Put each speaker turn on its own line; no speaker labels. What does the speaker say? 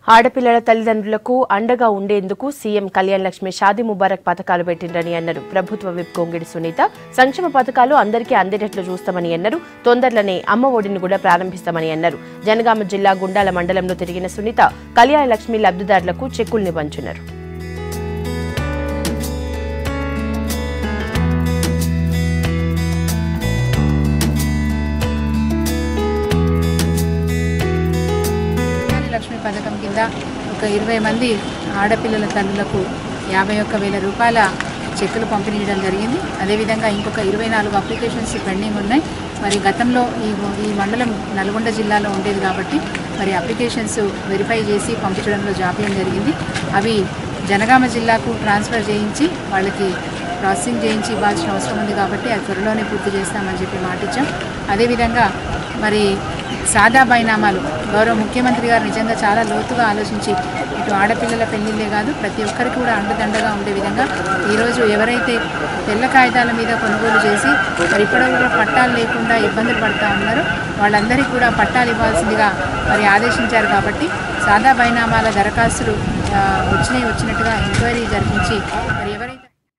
ఆడపిల్లల తల్లిదండ్రులకు అండగా ఉండేందుకు సీఎం కళ్యాణ్ లక్ష్మి షాదీ ముబారక్ పథకాలు పెట్టిండ్రని అన్నారు. ప్రభుత్వ విప్ గొంగిడి సునీత సంక్షేమ పథకాలు అందరికీ అందేటట్లు చూస్తామని అన్నారు. తొందరలోనే అమ్మ ఒడిని కూడా ప్రారంభిస్తామని అన్నారు. జనగామ జిల్లా గుండాల మండలంలో తిరిగిన సునీత కళ్యాణ లక్ష్మి లబ్ధిదారులకు చెక్కుల్ని పంచున్నారు.
లక్ష్మి పథకం కింద ఒక 20 మంది ఆడపిల్లల తల్లులకు 51,000 రూపాయల చెక్కులు పంపిణీ చేయడం జరిగింది. అదేవిధంగా ఇంకొక 24 అప్లికేషన్స్ పెండింగ్ ఉన్నాయి. మరి గతంలో ఈ మండలం నల్గొండ జిల్లాలో ఉండేది కాబట్టి మరి అప్లికేషన్స్ వెరిఫై చేసి పంపించడంలో జాప్యం జరిగింది. అవి జనగామ జిల్లాకు ట్రాన్స్ఫర్ చేయించి వాళ్ళకి ప్రాసెసింగ్ చేయించి ఇవ్వాల్సిన అవసరం ఉంది కాబట్టి అది త్వరలోనే పూర్తి చేస్తామని చెప్పి మాటిచ్చాం. అదేవిధంగా మరి సాదా బైనామాలు గౌరవ ముఖ్యమంత్రి గారు నిజంగా చాలా లోతుగా ఆలోచించి ఇటు ఆడపిల్లల పెళ్లిళ్ళే కాదు ప్రతి ఒక్కరికి కూడా అండదండగా ఉండే విధంగా ఈరోజు ఎవరైతే తెల్ల కాగితాల మీద కొనుగోలు చేసి మరి ఇప్పటివరకు పట్టాలు లేకుండా ఇబ్బందులు పడుతూ ఉన్నారో వాళ్ళందరికీ కూడా పట్టాలు ఇవ్వాల్సిందిగా మరి ఆదేశించారు. కాబట్టి సాదా బైనామాల దరఖాస్తులు వచ్చినట్టుగా ఎంక్వైరీ జరిపించి మరి ఎవరైతే